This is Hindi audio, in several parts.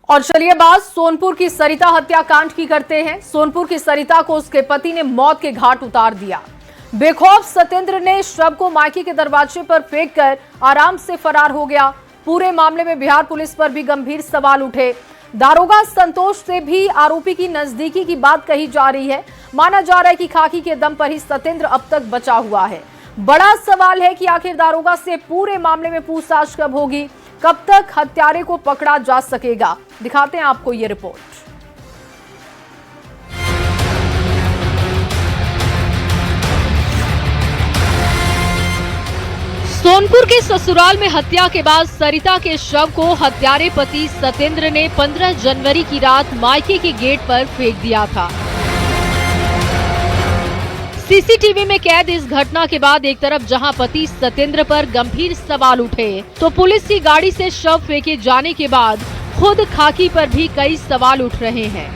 और चलिए बात सोनपुर की सरिता हत्याकांड की करते हैं। सोनपुर की सरिता को उसके पति ने मौत के घाट उतार दिया। बेखौफ सत्येंद्र ने शव को मायके के दरवाजे पर फेंककर आराम से फरार हो गया। पूरे मामले में बिहार पुलिस पर भी गंभीर सवाल उठे। दारोगा संतोष से भी आरोपी की नजदीकी की बात कही जा रही है। माना जा रहा है कि खाकी के दम पर ही सत्येंद्र अब तक बचा हुआ है। बड़ा सवाल है कि आखिर दारोगा से पूरे मामले में पूछताछ कब होगी, कब तक हत्यारे को पकड़ा जा सकेगा। दिखाते हैं आपको ये रिपोर्ट। सोनपुर के ससुराल में हत्या के बाद सरिता के शव को हत्यारे पति सत्येंद्र ने 15 जनवरी की रात मायके के गेट पर फेंक दिया था। सीसीटीवी में कैद इस घटना के बाद एक तरफ जहां पति सत्येंद्र पर गंभीर सवाल उठे, तो पुलिस की गाड़ी से शव फेंके जाने के बाद खुद खाकी पर भी कई सवाल उठ रहे हैं।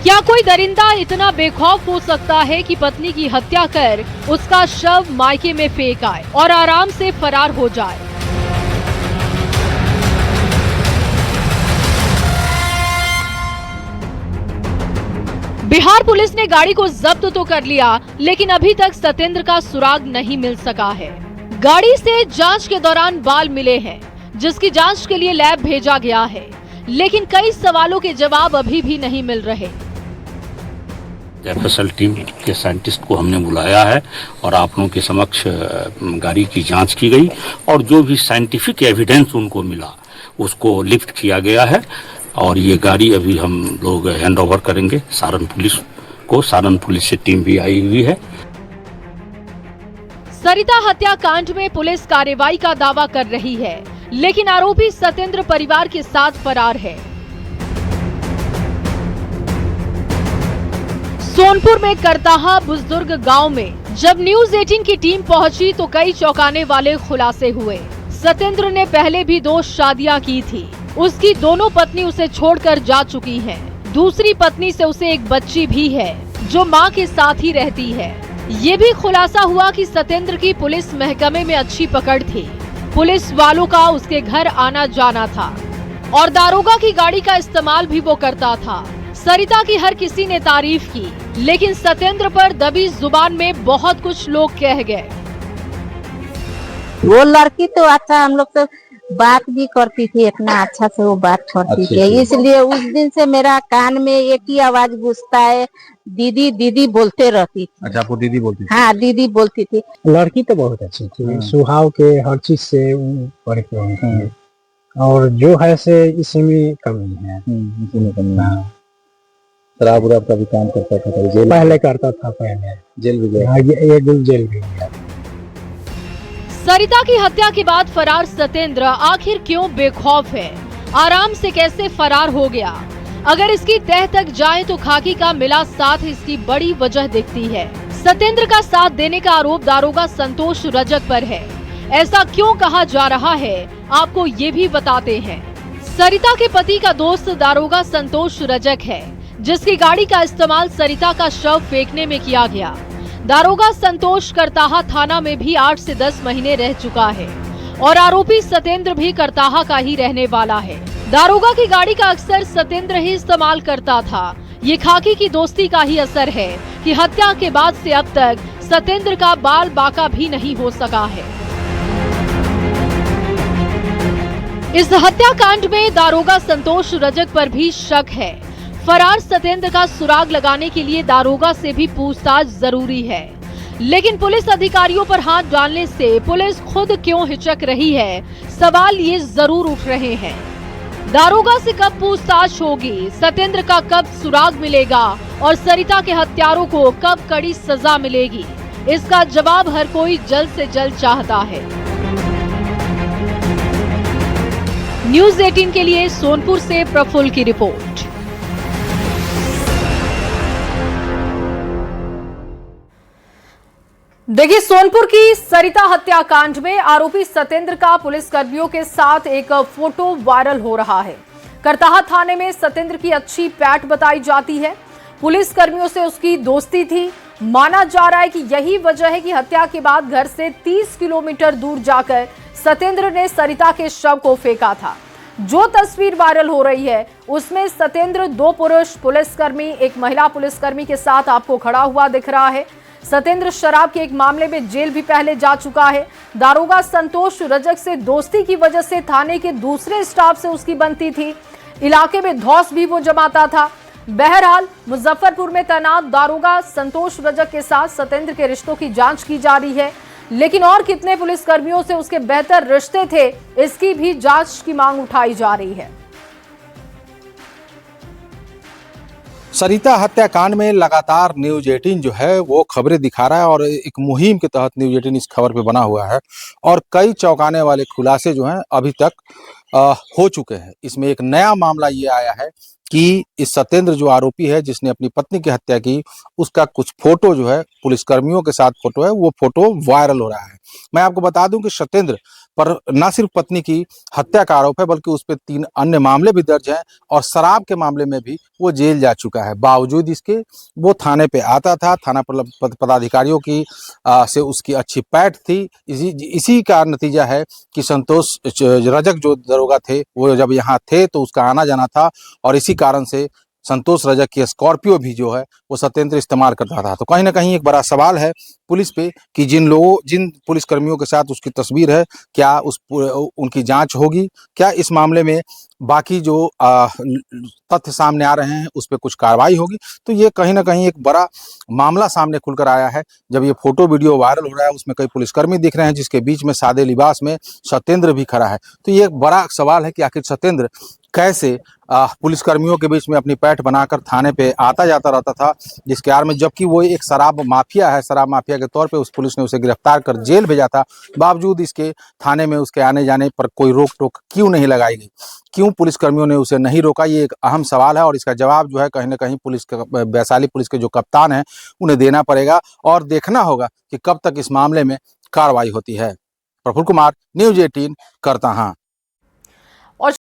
क्या कोई दरिंदा इतना बेखौफ हो सकता है कि पत्नी की हत्या कर उसका शव मायके में फेंक आए और आराम से फरार हो जाए? बिहार पुलिस ने गाड़ी को जब्त तो कर लिया, लेकिन अभी तक सत्येंद्र का सुराग नहीं मिल सका है। गाड़ी से जांच के दौरान बाल मिले हैं, जिसकी जांच के लिए लैब भेजा गया है, लेकिन कई सवालों के जवाब अभी भी नहीं मिल रहे। एफएसएल टीम के साइंटिस्ट को हमने बुलाया है और आप लोगों के समक्ष गाड़ी की जांच की गई और जो भी साइंटिफिक एविडेंस उनको मिला उसको लिफ्ट किया गया है और ये गाड़ी अभी हम लोग हैंड ओवर करेंगे सारण पुलिस को। सारण पुलिस से टीम भी आई हुई है। सरिता हत्याकांड में पुलिस कार्रवाई का दावा कर रही है, लेकिन आरोपी सत्येंद्र परिवार के साथ फरार है। सोनपुर में करताहा बुजुर्ग गांव में जब न्यूज 18 की टीम पहुंची तो कई चौंकाने वाले खुलासे हुए। सत्येंद्र ने पहले भी 2 शादियां की थी। उसकी दोनों पत्नी उसे छोड़कर जा चुकी हैं। दूसरी पत्नी से उसे एक बच्ची भी है जो मां के साथ ही रहती है। ये भी खुलासा हुआ कि सत्येंद्र की पुलिस महकमे में अच्छी पकड़ थी। पुलिस वालों का उसके घर आना जाना था और दारोगा की गाड़ी का इस्तेमाल भी वो करता था। सरिता की हर किसी ने तारीफ की, लेकिन सत्येंद्र पर दबी जुबान में बहुत कुछ लोग कह गए। वो लड़की तो अच्छा, हम लोग तो बात भी करती थी, इतना अच्छा से वो बात करती थी। इसलिए उस दिन से मेरा कान में एक ही आवाज गूंजता है, दीदी दीदी बोलते रहती थी। अच्छा, आपको दीदी बोलती थी? हाँ, दीदी बोलती थी। लड़की तो बहुत अच्छी थी, स्वभाव के हर चीज से परिपूर्ण थी और जो है से इसमें कमी है। इसमें कमी। शराब उराब का भी काम करता था? जेल पहले करता था, पहले जेल भी गया। ये जेल भी गया। सरिता की हत्या के बाद फरार सत्येंद्र आखिर क्यों बेखौफ है? आराम से कैसे फरार हो गया? अगर इसकी तह तक जाए तो खाकी का मिला साथ इसकी बड़ी वजह दिखती है। सत्येंद्र का साथ देने का आरोप दारोगा संतोष रजक पर है। ऐसा क्यों कहा जा रहा है, आपको ये भी बताते हैं। सरिता के पति का दोस्त दारोगा संतोष रजक है, जिसकी गाड़ी का इस्तेमाल सरिता का शव फेंकने में किया गया। दारोगा संतोष करताहा थाना में भी 8 से 10 महीने रह चुका है और आरोपी सत्येंद्र भी करताहा का ही रहने वाला है। दारोगा की गाड़ी का अक्सर सत्येंद्र ही इस्तेमाल करता था। ये खाकी की दोस्ती का ही असर है कि हत्या के बाद से अब तक सत्येंद्र का बाल बाका भी नहीं हो सका है। इस हत्याकांड में दारोगा संतोष रजक पर भी शक है। फरार सत्येंद्र का सुराग लगाने के लिए दारोगा से भी पूछताछ जरूरी है, लेकिन पुलिस अधिकारियों पर हाथ डालने से पुलिस खुद क्यों हिचक रही है, सवाल ये जरूर उठ रहे हैं। दारोगा से कब पूछताछ होगी, सत्येंद्र का कब सुराग मिलेगा और सरिता के हत्यारों को कब कड़ी सजा मिलेगी, इसका जवाब हर कोई जल्द से जल्द चाहता है। न्यूज 18 के लिए सोनपुर से प्रफुल्ल की रिपोर्ट। देखिए, सोनपुर की सरिता हत्याकांड में आरोपी सत्येंद्र का पुलिस कर्मियों के साथ एक फोटो वायरल हो रहा है। करताहा थाने में सत्येंद्र की अच्छी पैठ बताई जाती है। पुलिस कर्मियों से उसकी दोस्ती थी। माना जा रहा है कि यही वजह है कि हत्या के बाद घर से 30 किलोमीटर दूर जाकर सत्येंद्र ने सरिता के शव को फेंका था। जो तस्वीर वायरल हो रही है उसमें सत्येंद्र 2 पुरुष पुलिसकर्मी, एक महिला पुलिसकर्मी के साथ आपको खड़ा हुआ दिख रहा है। सत्येंद्र शराब के एक मामले में जेल भी पहले जा चुका है। दारोगा संतोष रजक से दोस्ती की वजह से थाने के दूसरे स्टाफ से उसकी बनती थी। इलाके में धौस भी वो जमाता था। बहरहाल मुजफ्फरपुर में तैनात दारोगा संतोष रजक के साथ सत्येंद्र के रिश्तों की जांच की जा रही है, लेकिन और कितने पुलिसकर्मियों से उसके बेहतर रिश्ते थे, इसकी भी जांच की मांग उठाई जा रही है। सरिता हत्याकांड में लगातार न्यूज 18 जो है वो खबरें दिखा रहा है और एक मुहिम के तहत न्यूज 18 इस खबर पे बना हुआ है और कई चौंकाने वाले खुलासे जो हैं अभी तक हो चुके हैं। इसमें एक नया मामला ये आया है कि इस सत्येंद्र जो आरोपी है जिसने अपनी पत्नी की हत्या की, उसका कुछ फोटो जो है पुलिसकर्मियों के साथ फोटो है, वो फोटो वायरल हो रहा है। मैं आपको बता दूं कि सत्येंद्र पर न सिर्फ पत्नी की हत्या का आरोप है बल्कि उस पर 3 अन्य मामले भी दर्ज हैं और शराब के मामले में भी वो जेल जा चुका है। बावजूद इसके वो थाने पे आता था, थाना पदाधिकारियों की से उसकी अच्छी पैठ थी। इसी का नतीजा है कि संतोष रजक जो दरोगा थे वो जब यहाँ थे तो उसका आना जाना था और इसी कारण से संतोष रजक की स्कॉर्पियो भी जो है वो सत्येंद्र इस्तेमाल करता था। तो कहीं ना कहीं एक बड़ा सवाल है पुलिस पे कि जिन पुलिसकर्मियों के साथ उसकी तस्वीर है, क्या उनकी जांच होगी, क्या इस मामले में बाकी जो तथ्य सामने आ रहे हैं उस पर कुछ कार्रवाई होगी। तो ये कहीं ना कहीं एक बड़ा मामला सामने खुलकर आया है जब ये फोटो वीडियो वायरल हो रहा है। उसमें कई पुलिसकर्मी दिख रहे हैं जिसके बीच में सादे लिबास में सत्येंद्र भी खड़ा है। तो ये एक बड़ा सवाल है कि आखिर सत्येंद्र कैसे पुलिसकर्मियों के बीच में अपनी पैठ बनाकर थाने पे आता जाता रहता था, जिसके आड़ में जबकि वो एक शराब माफिया है, शराब माफिया के तौर पे उस पुलिस ने उसे गिरफ्तार कर जेल भेजा था, बावजूद इसके थाने में उसके आने जाने पर कोई रोक टोक क्यों नहीं लगाई गई, क्यों पुलिसकर्मियों ने उसे नहीं रोका। ये एक अहम सवाल है और इसका जवाब जो है कहीं ना कहीं वैशाली पुलिस के जो कप्तान हैं उन्हें देना पड़ेगा और देखना होगा कि कब तक इस मामले में कार्रवाई होती है। प्रफुल्ल कुमार, न्यूज 18 करता।